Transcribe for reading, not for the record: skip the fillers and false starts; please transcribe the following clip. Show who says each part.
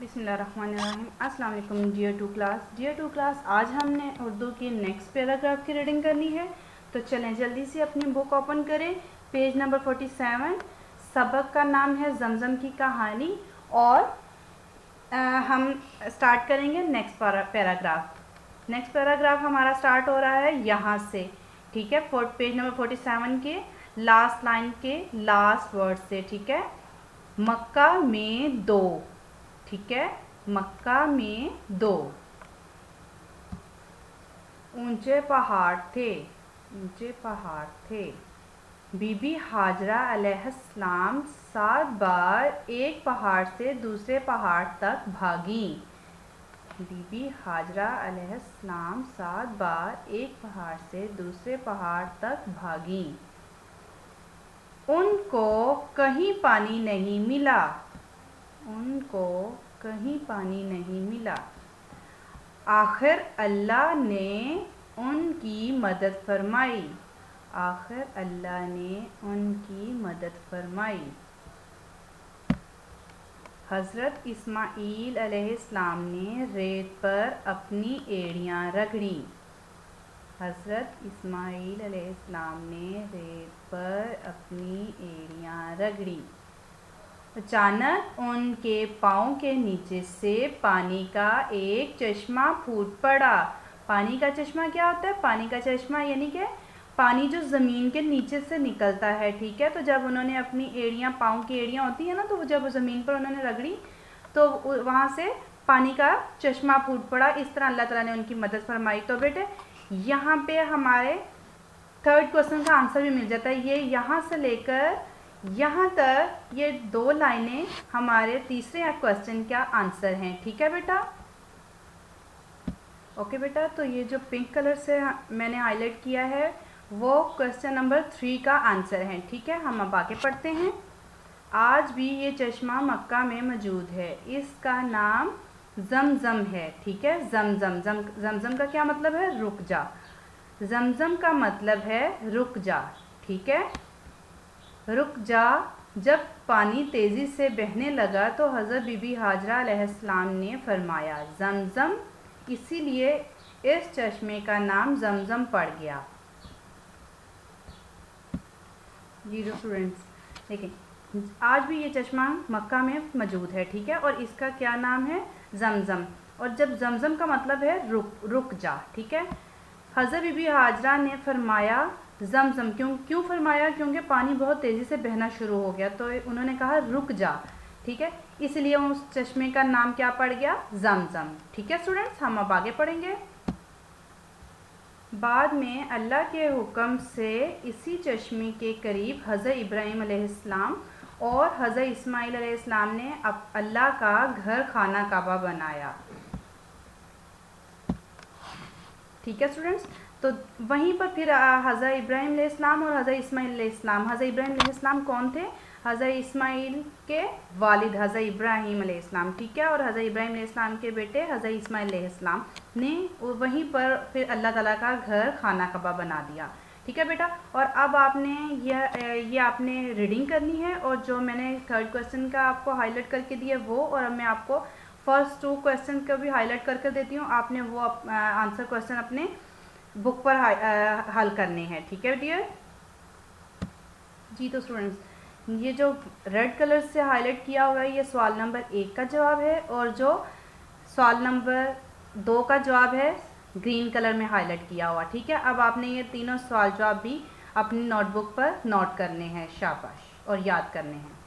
Speaker 1: बिस्मिल्लाहिर्रहमानिर्रहीम। अस्सलाम वालेकुम डियर टू क्लास आज हमने उर्दू की नेक्स्ट पैराग्राफ की रीडिंग करनी है। तो चलें जल्दी से अपनी बुक ओपन करें, पेज नंबर 47। सबक का नाम है जमजम की कहानी और हम स्टार्ट करेंगे नेक्स्ट पैराग्राफ। नेक्स्ट पैराग्राफ हमारा स्टार्ट हो रहा है यहाँ से, ठीक है, पेज नंबर 47 के लास्ट लाइन के लास्ट वर्ड से, ठीक है। मक्का में दो, ठीक है, मक्का में दो ऊंचे पहाड़ थे, ऊंचे पहाड़ थे। बीबी हाजरा अलैहिस्सलाम 7 बार एक पहाड़ से दूसरे पहाड़ तक भागी। बीबी हाजरा अलैहिस्सलाम 7 बार एक पहाड़ से दूसरे पहाड़ तक भागी। उनको कहीं पानी नहीं मिला, उनको कहीं पानी नहीं मिला। आखिर अल्लाह ने उनकी मदद फरमाई, आखिर अल्लाह ने उनकी मदद फरमाई। हज़रत इस्माईल अलैहिस्सलाम ने रेत पर अपनी एड़ियाँ रगड़ी, हज़रत इस्माईल अलैहिस्सलाम ने रेत पर अपनी एड़ियाँ रगड़ी। अचानक उनके पाँव के नीचे से पानी का एक चश्मा फूट पड़ा। पानी का चश्मा क्या होता है? पानी का चश्मा यानी कि पानी जो ज़मीन के नीचे से निकलता है, ठीक है। तो जब उन्होंने अपनी एड़ियाँ, पाँव की एड़ियाँ होती है ना, तो वो जब ज़मीन पर उन्होंने रगड़ी तो वहाँ से पानी का चश्मा फूट पड़ा। इस तरह अल्लाह ताला ने उनकी मदद फरमाई। तो बेटे यहाँ पे हमारे थर्ड क्वेश्चन का आंसर भी मिल जाता है। ये यहाँ से लेकर यहाँ तक ये 2 लाइनें हमारे तीसरे क्वेश्चन का आंसर हैं, ठीक है बेटा। ओके बेटा, तो ये जो पिंक कलर से मैंने हाईलाइट किया है वो क्वेश्चन नंबर 3 का आंसर है, ठीक है। हम अब आगे पढ़ते हैं। आज भी ये चश्मा मक्का में मौजूद है, इसका नाम जमजम है, ठीक है। जमजम जमजम का क्या मतलब है? रुक जा। जमजम का मतलब है रुक जा, ठीक है। रुक जा। जब पानी तेज़ी से बहने लगा तो हज़रत बीबी हाजरा अलैहिस्सलाम ने फरमाया जमजम, इसीलिए इस चश्मे का नाम जमजम पड़ गया। जी स्टूडेंट्स देखिए, आज भी ये चश्मा मक्का में मौजूद है, ठीक है, और इसका क्या नाम है? जमजम। और जब जमजम का मतलब है रुक जा, ठीक है। हज़रत बीबी हाजरा ने फरमाया जमजम, क्यों फरमाया? क्योंकि पानी बहुत तेज़ी से बहना शुरू हो गया, तो उन्होंने कहा रुक जा, ठीक है। इसलिए उस चश्मे का नाम क्या पड़ गया? जमजम, ठीक है स्टूडेंट्स। हम अब आगे पढ़ेंगे। बाद में अल्लाह के हुक्म से इसी चश्मे के करीब हज़रत इब्राहीम अलैहिस्सलाम और हज़रत इस्माईल अलैहिस्सलाम ने अल्लाह का घर खाना काबा बनाया, ठीक है स्टूडेंट्स। तो वहीं पर फिर हज़रत इब्राहीम अलैहिस्सलाम और हज़रत इस्माईल अलैहिस्सलाम, हज़रत इब्राहीम अलैहिस्सलाम कौन थे? हज़रत इस्माईल के वालिद हज़रत इब्राहीम अलैहिस्सलाम, ठीक है। और हज़रत इब्राहीम अलैहिस्सलाम के बेटे हज़रत इस्माईल अलैहिस्सलाम ने वहीं पर फिर अल्लाह ताला का घर खाना काबा बना दिया, ठीक है बेटा। और अब आपने ये आपने रीडिंग करनी है, और जो मैंने थर्ड क्वेश्चन का आपको हाईलाइट करके दिया वो, और अब मैं आपको फर्स्ट 2 क्वेश्चन का भी हाईलाइट करके देती हूँ। आपने वो आंसर क्वेश्चन अपने बुक पर हल करने हैं, ठीक है डियर जी। तो स्टूडेंट्स ये जो रेड कलर से हाईलाइट किया हुआ है ये सवाल नंबर 1 का जवाब है, और जो सवाल नंबर 2 का जवाब है ग्रीन कलर में हाईलाइट किया हुआ, ठीक है। अब आपने ये तीनों सवाल जवाब भी अपनी नोटबुक पर नोट करने हैं, शाबाश, और याद करने हैं।